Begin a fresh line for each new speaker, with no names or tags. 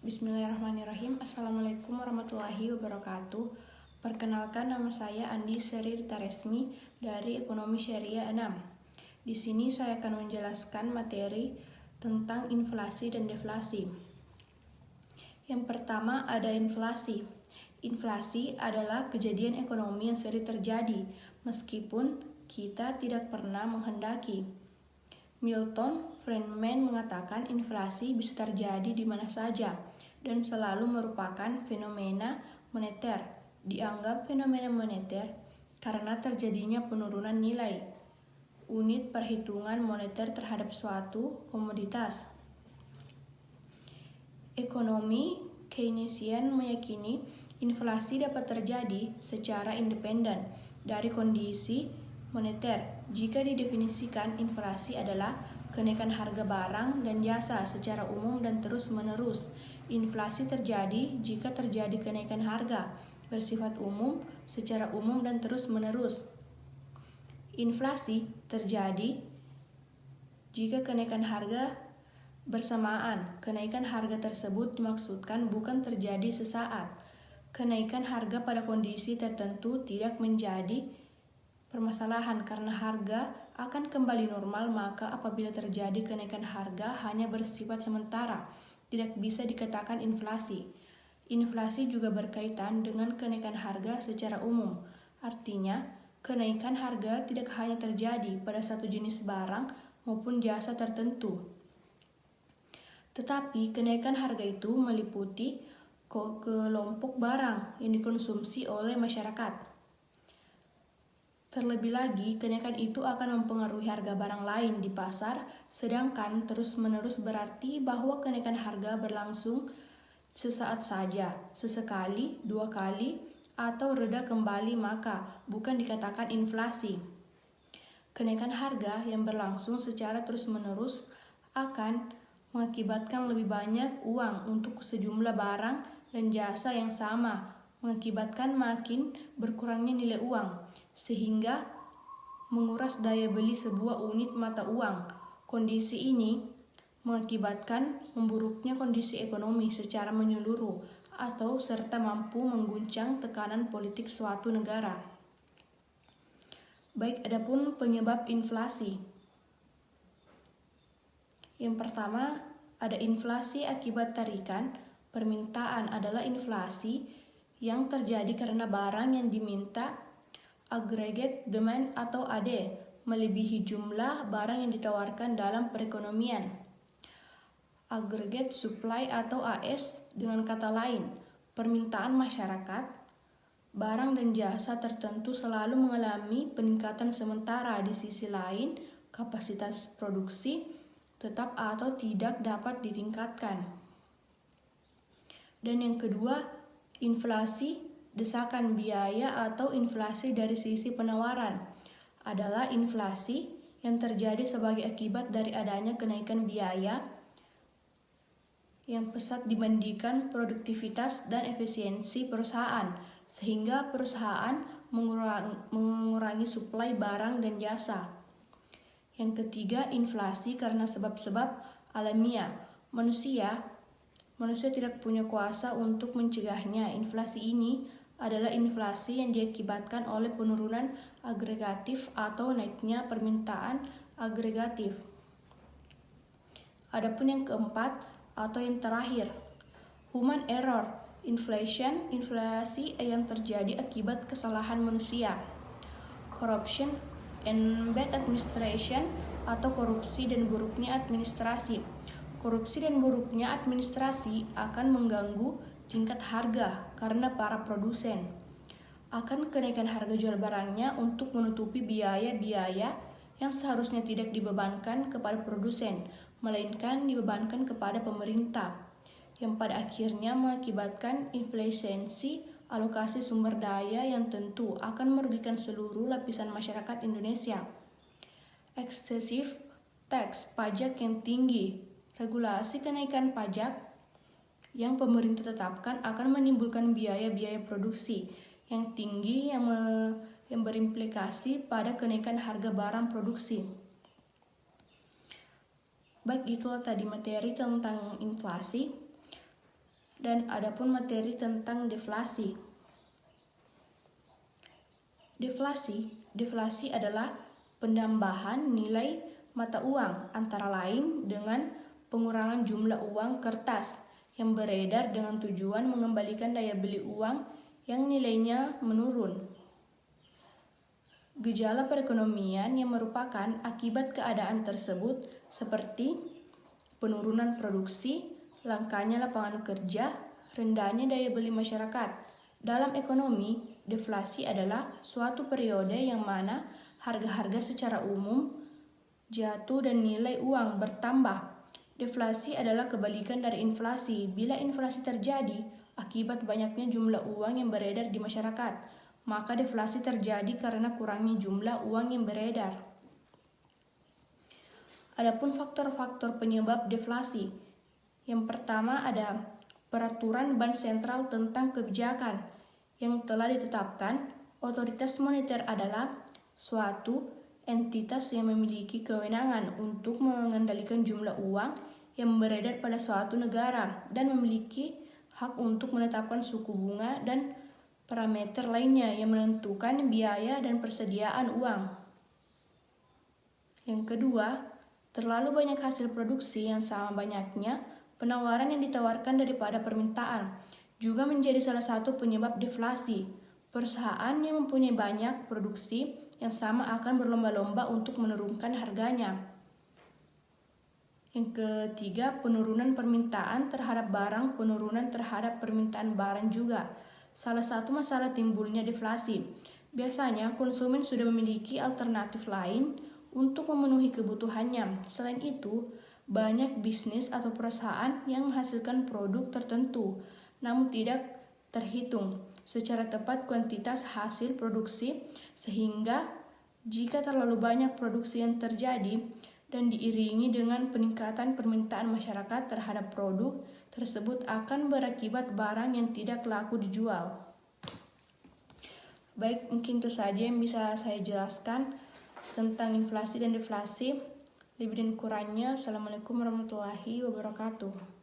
Bismillahirrahmanirrahim. Assalamualaikum warahmatullahi wabarakatuh. Perkenalkan, nama saya Andi Seri Rita Resmi dari Ekonomi Syariah 6. Di sini saya akan menjelaskan materi tentang inflasi dan deflasi. Yang pertama ada inflasi. Inflasi adalah kejadian ekonomi yang sering terjadi meskipun kita tidak pernah menghendaki. Milton Friedman mengatakan inflasi bisa terjadi di mana saja dan selalu merupakan fenomena moneter. Dianggap fenomena moneter karena terjadinya penurunan nilai unit perhitungan moneter terhadap suatu komoditas. Ekonomi Keynesian meyakini inflasi dapat terjadi secara independen dari kondisi moneter. Jika didefinisikan, inflasi adalah kenaikan harga barang dan jasa secara umum dan terus-menerus. Inflasi terjadi jika terjadi kenaikan harga bersifat umum, secara umum dan terus-menerus. Inflasi terjadi jika kenaikan harga bersamaan. Kenaikan harga tersebut dimaksudkan bukan terjadi sesaat. Kenaikan harga pada kondisi tertentu tidak menjadi permasalahan karena harga akan kembali normal, maka apabila terjadi kenaikan harga hanya bersifat sementara, tidak bisa dikatakan inflasi. Inflasi juga berkaitan dengan kenaikan harga secara umum. Artinya, kenaikan harga tidak hanya terjadi pada satu jenis barang maupun jasa tertentu, tetapi kenaikan harga itu meliputi kelompok barang yang dikonsumsi oleh masyarakat. Terlebih lagi, kenaikan itu akan mempengaruhi harga barang lain di pasar, sedangkan terus-menerus berarti bahwa kenaikan harga berlangsung sesaat saja, sesekali, 2 kali, atau reda kembali, maka bukan dikatakan inflasi. Kenaikan harga yang berlangsung secara terus-menerus akan mengakibatkan lebih banyak uang untuk sejumlah barang dan jasa yang sama, mengakibatkan makin berkurangnya nilai uang, sehingga menguras daya beli sebuah unit mata uang. Kondisi ini mengakibatkan memburuknya kondisi ekonomi secara menyeluruh atau serta mampu mengguncang tekanan politik suatu negara. Baik, adapun penyebab inflasi. Yang pertama, ada inflasi akibat tarikan permintaan. Adalah inflasi yang terjadi karena barang yang diminta aggregate demand atau AD melebihi jumlah barang yang ditawarkan dalam perekonomian. Aggregate supply atau AS, dengan kata lain, permintaan masyarakat barang dan jasa tertentu selalu mengalami peningkatan, sementara di sisi lain kapasitas produksi tetap atau tidak dapat ditingkatkan. Dan yang kedua, inflasi desakan biaya atau inflasi dari sisi penawaran. Adalah inflasi yang terjadi sebagai akibat dari adanya kenaikan biaya yang pesat dibandingkan produktivitas dan efisiensi perusahaan, sehingga perusahaan mengurangi suplai barang dan jasa. Yang ketiga, inflasi karena sebab-sebab alamiah. Manusia tidak punya kuasa untuk mencegahnya. Inflasi ini adalah inflasi yang diakibatkan oleh penurunan agregatif atau naiknya permintaan agregatif. Adapun yang keempat atau yang terakhir, human error, inflasi yang terjadi akibat kesalahan manusia. Corruption and bad administration atau korupsi dan buruknya administrasi. Korupsi dan buruknya administrasi akan mengganggu tingkat harga karena para produsen akan kenaikan harga jual barangnya untuk menutupi biaya-biaya yang seharusnya tidak dibebankan kepada produsen, melainkan dibebankan kepada pemerintah, yang pada akhirnya mengakibatkan inflasi alokasi sumber daya yang tentu akan merugikan seluruh lapisan masyarakat Indonesia. Excessive tax, pajak yang tinggi, regulasi kenaikan pajak yang pemerintah tetapkan akan menimbulkan biaya-biaya produksi yang tinggi yang berimplikasi pada kenaikan harga barang produksi. Baik, itulah tadi materi tentang inflasi. dan adapun materi tentang deflasi. Deflasi adalah penambahan nilai mata uang antara lain dengan pengurangan jumlah uang kertas yang beredar dengan tujuan mengembalikan daya beli uang yang nilainya menurun. Gejala perekonomian yang merupakan akibat keadaan tersebut seperti penurunan produksi, langkanya lapangan kerja, rendahnya daya beli masyarakat. Dalam ekonomi, deflasi adalah suatu periode yang mana harga-harga secara umum jatuh dan nilai uang bertambah. Deflasi adalah kebalikan dari inflasi. Bila inflasi terjadi akibat banyaknya jumlah uang yang beredar di masyarakat, maka deflasi terjadi karena kurangnya jumlah uang yang beredar. Adapun faktor-faktor penyebab deflasi. Yang pertama ada peraturan Bank Sentral tentang kebijakan yang telah ditetapkan. Otoritas moneter adalah suatu entitas yang memiliki kewenangan untuk mengendalikan jumlah uang yang beredar pada suatu negara dan memiliki hak untuk menetapkan suku bunga dan parameter lainnya yang menentukan biaya dan persediaan uang. Yang kedua, terlalu banyak hasil produksi yang sama banyaknya penawaran yang ditawarkan daripada permintaan juga menjadi salah satu penyebab deflasi. Perusahaan yang mempunyai banyak produksi yang sama akan berlomba-lomba untuk menurunkan harganya. Yang ketiga, penurunan permintaan terhadap barang, penurunan terhadap permintaan barang juga salah satu masalah timbulnya deflasi. Biasanya konsumen sudah memiliki alternatif lain untuk memenuhi kebutuhannya. Selain itu, banyak bisnis atau perusahaan yang menghasilkan produk tertentu, namun tidak terhitung secara tepat kuantitas hasil produksi, sehingga jika terlalu banyak produksi yang terjadi dan diiringi dengan peningkatan permintaan masyarakat terhadap produk tersebut akan berakibat barang yang tidak laku dijual. Baik, mungkin itu saja yang bisa saya jelaskan tentang inflasi dan deflasi. Lebih dan kurangnya, Assalamualaikum warahmatullahi wabarakatuh.